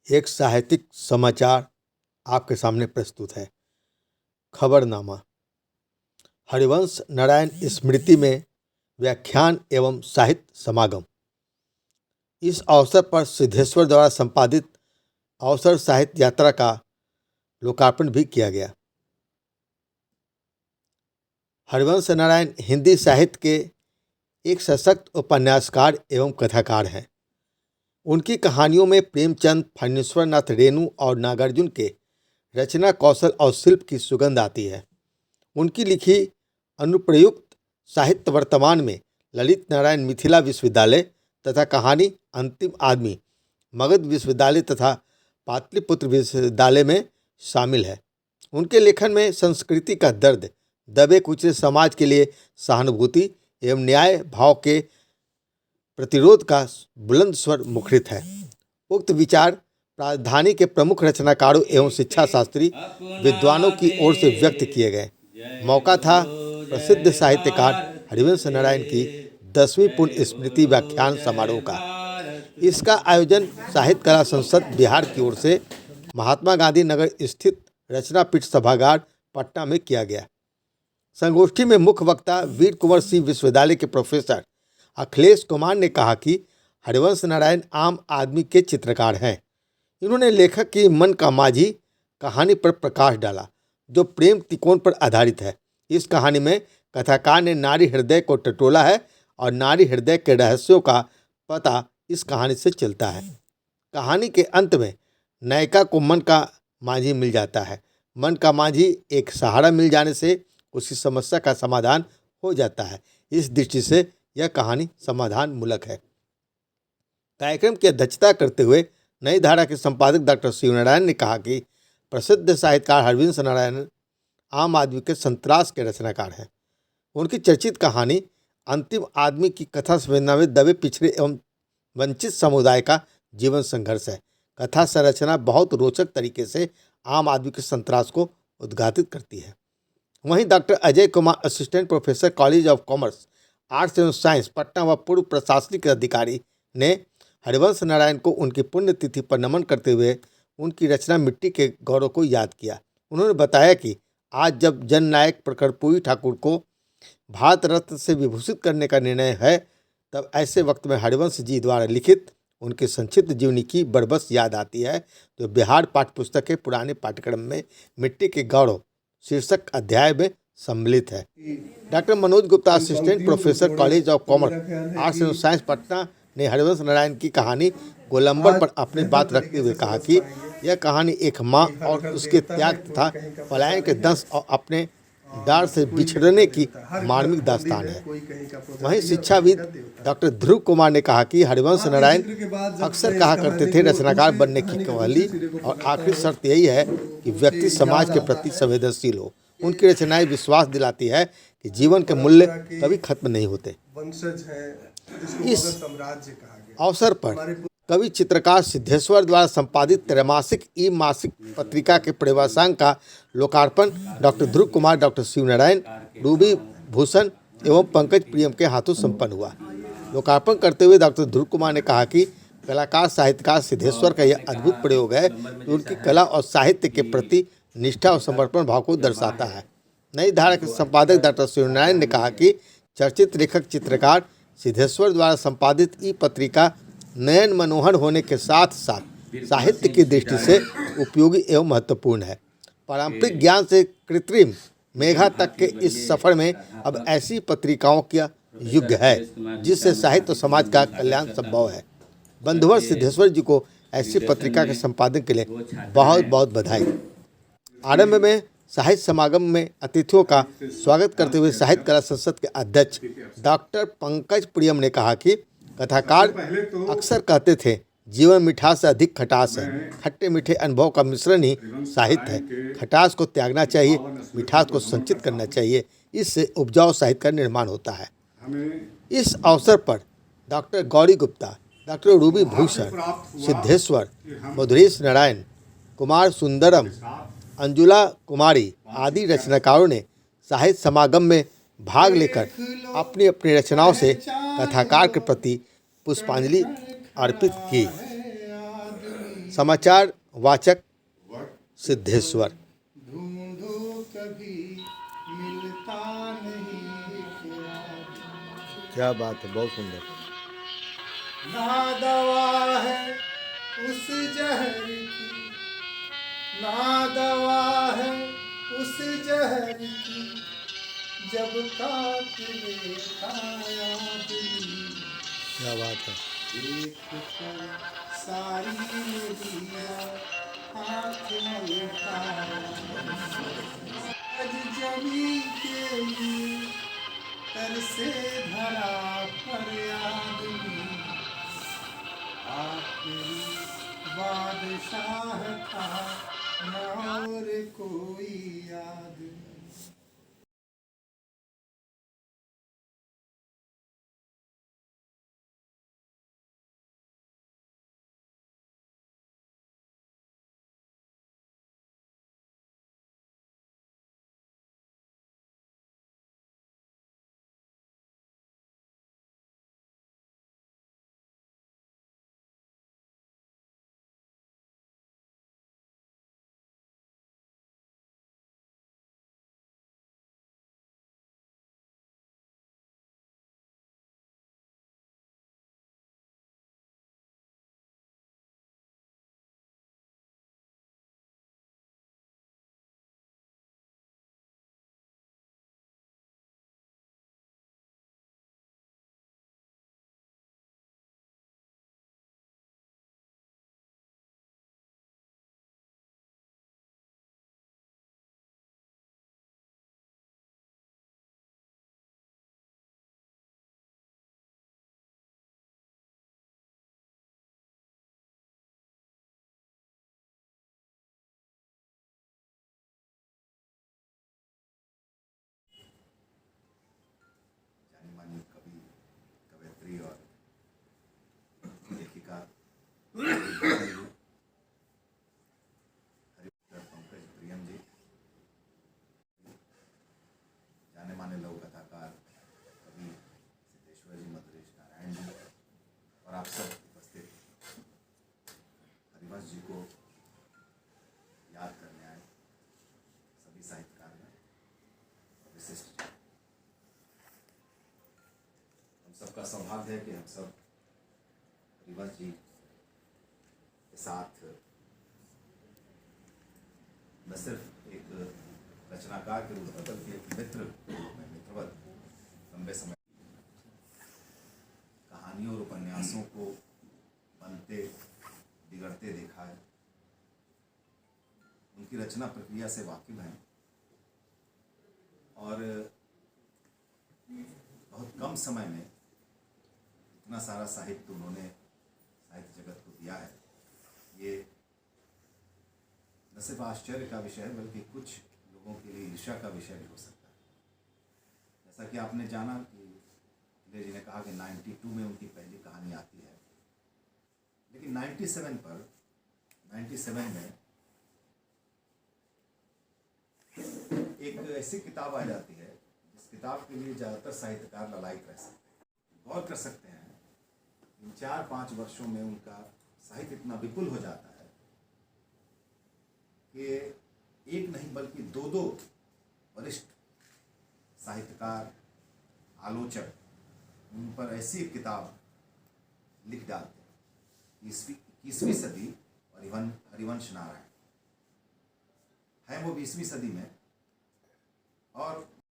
एक साहित्यिक समाचार आपके सामने प्रस्तुत है। खबरनामा। हरिवंश नारायण स्मृति में व्याख्यान एवं साहित्य समागम। इस अवसर पर सिद्धेश्वर द्वारा संपादित अवसर साहित्य यात्रा का लोकार्पण भी किया गया। हरिवंश नारायण हिंदी साहित्य के एक सशक्त उपन्यासकार एवं कथाकार हैं। उनकी कहानियों में प्रेमचंद, फणीश्वर नाथ रेणु और नागार्जुन के रचना कौशल और शिल्प की सुगंध आती है। उनकी लिखी अनुप्रयुक्त साहित्य वर्तमान में ललित नारायण मिथिला विश्वविद्यालय तथा कहानी अंतिम आदमी मगध विश्वविद्यालय तथा पाटलिपुत्र विश्वविद्यालय में शामिल है। उनके लेखन में संस्कृति का दर्द, दबे कुचले समाज के लिए सहानुभूति एवं न्याय भाव के प्रतिरोध का बुलंद स्वर मुखरित है। उक्त विचार राजधानी के प्रमुख रचनाकारों एवं शिक्षा शास्त्री विद्वानों की ओर से व्यक्त किए गए। मौका था प्रसिद्ध साहित्यकार हरिवंश नारायण की 10वीं पुण्य स्मृति व्याख्यान समारोह का। इसका आयोजन साहित्य कला संसद बिहार की ओर से महात्मा गांधी नगर स्थित रचनापीठ सभागार पटना में किया गया। संगोष्ठी में मुख्य वक्ता वीर कुंवर सिंह विश्वविद्यालय के प्रोफेसर अखिलेश कुमार ने कहा कि हरिवंश नारायण आम आदमी के चित्रकार हैं। इन्होंने लेखक की मन का माझी कहानी पर प्रकाश डाला, जो प्रेम त्रिकोण पर आधारित है। इस कहानी में कथाकार ने नारी हृदय को टटोला है और नारी हृदय के रहस्यों का पता इस कहानी से चलता है। कहानी के अंत में नायिका को मन का माझी मिल जाता है। मन का माझी एक सहारा मिल जाने से उसकी समस्या का समाधान हो जाता है। इस दृष्टि से यह कहानी समाधान मूलक है। कार्यक्रम की अध्यक्षता करते हुए नई धारा के संपादक डॉक्टर शिवनारायण ने कहा कि प्रसिद्ध साहित्यकार हरिवंश नारायण आम आदमी के संतरास के रचनाकार हैं। उनकी चर्चित कहानी अंतिम आदमी की कथा संवेदना में दबे पिछड़े एवं वंचित समुदाय का जीवन संघर्ष है। कथा संरचना बहुत रोचक तरीके से आम आदमी के संतरास को उद्घाटित करती है। वहीं doctor Ajay Kumar, assistant professor, college of commerce, arts एवं साइंस, पटना व पूर्व प्रशासनिक अधिकारी ने हरिवंश नारायण को उनकी पुण्यतिथि पर नमन करते हुए उनकी रचना मिट्टी के गौरव को याद किया। उन्होंने बताया कि आज जब जननायक कर्पूरी ठाकुर को भारत रत्न से विभूषित करने का निर्णय है, तब ऐसे वक्त में हरिवंश जी द्वारा लिखित उनके संक्षिप्त जीवनी की बरबस याद आती है, जो बिहार पाठ्यपुस्तक के पुराने पाठ्यक्रम में मिट्टी के गौरव शीर्षक अध्याय में सम्मिलित है। Doctor Manoj Gupta, assistant professor, college of commerce, arts एवं साइंस, पटना ने हरिवंश नारायण की कहानी गोलंबर पर अपनी बात रखते हुए कहा कि यह कहानी एक माँ और उसके त्याग तथा पलायन के दंश और अपने डार से बिछड़ने की मार्मिक दास्तान है। वहीं शिक्षाविद डॉक्टर ध्रुव कुमार ने कहा कि हरिवंश नारायण अक्सर कहा करते थे, रचनाकार बनने की पहली और आखिरी शर्त यही है कि व्यक्ति समाज के प्रति संवेदनशील हो। उनकी रचनाएं विश्वास दिलाती है कि जीवन के मूल्य कभी खत्म नहीं होते। इस अवसर पर कवि चित्रकार सिद्धेश्वर द्वारा संपादित त्रैमासिक ई मासिक पत्रिका के प्रवासांक का लोकार्पण डॉक्टर ध्रुव कुमार, डॉक्टर शिवनारायण, रूबी भूषण एवं पंकज प्रियम के हाथों संपन्न हुआ। लोकार्पण करते हुए डॉक्टर ध्रुव कुमार ने कहा कि कलाकार साहित्यकार सिद्धेश्वर का यह अद्भुत प्रयोग है, जो उनकी कला और साहित्य के प्रति निष्ठा और समर्पण भाव को दर्शाता है। नई धारा के संपादक डॉक्टर शिवनारायण ने कहा कि चर्चित लेखक चित्रकार सिद्धेश्वर द्वारा संपादित ई पत्रिका नयन मनोहर होने के साथ साथ साहित्य की दृष्टि से उपयोगी एवं महत्वपूर्ण है। पारंपरिक ज्ञान से कृत्रिम मेघा तक के इस सफर में अब ऐसी पत्रिकाओं का युग है, जिससे साहित्य और समाज का कल्याण संभव है। बंधुवर सिद्धेश्वर जी को ऐसी पत्रिका के संपादन के लिए बहुत बहुत बधाई। आरंभ में साहित्य समागम में अतिथियों का स्वागत करते हुए साहित्य कला संसद के अध्यक्ष डॉक्टर पंकज प्रियम ने कहा कि कथाकार अक्सर कहते थे, जीवन मिठास से अधिक खटास है। खट्टे मीठे अनुभव का मिश्रण ही साहित्य है। खटास को त्यागना चाहिए, मिठास को संचित करना चाहिए। इससे उपजाऊ साहित्य का निर्माण होता है। इस अवसर पर डॉक्टर गौरी गुप्ता, डॉक्टर रूबी भूषण, सिद्धेश्वर, मधुरेश नारायण, कुमार सुंदरम, अंजुला कुमारी आदि रचनाकारों ने साहित्य समागम में भाग लेकर अपनी अपनी रचनाओं से कथाकार के प्रति पुष्पांजलि अर्पित की। समाचार वाचक सिद्धेश्वर। ढूंढो कभी मिलता नहीं क्या बात है, बहुत सुंदर। ना दवा है उस जहर की, ना दवा है उस जहर की, जब काट लेता आदमी। क्या बात है। एक कर सारी नदियाँ हाथ मलता आज जमी के लिए तरसे धरा पर आदमी। आखिरी बादशाह था न और कोई आदमी। जानी मानी कवि, कवयित्री और लेखिका हरिपुत्र पंकज प्रियम जी, जाने माने लोक कथाकार कवि सिद्धेश्वर जी, मधुरेश नारायण जी, और आप सब उपस्थित हरिवंश जी को याद करने आए सभी साहित्यकार और विशिष्ट जन। हम सबका सौभाग्य है कि हम सब हरिवंश जी के साथ न सिर्फ एक रचनाकार के रूप में बल्कि एक मित्र के रूप में, मित्रवत लंबे समय कहानियों और उपन्यासों को बनते बिगड़ते देखा है, उनकी रचना प्रक्रिया से वाकिफ हैं और बहुत कम समय में इतना सारा साहित्य उन्होंने साहित्य जगत को दिया है। ये न सिर्फ आश्चर्य का विषय है बल्कि कुछ लोगों के लिए ईर्ष्या का विषय भी हो सकता है। जैसा कि आपने जाना कि अखिलेश जी ने कहा कि 92 में उनकी पहली कहानी आती है, लेकिन 97 में एक ऐसी किताब आ जाती है जिस किताब के लिए ज़्यादातर साहित्यकार ललायित रह सकते हैं, गौर कर सकते हैं। इन 4-5 वर्षों में उनका साहित्य इतना विपुल हो जाता है कि एक नहीं बल्कि दो वरिष्ठ साहित्यकार, आलोचक उन पर ऐसी एक किताब लिख डालते हैं, 21वीं सदी और हरिवंश नारायण है। वो 20वीं सदी में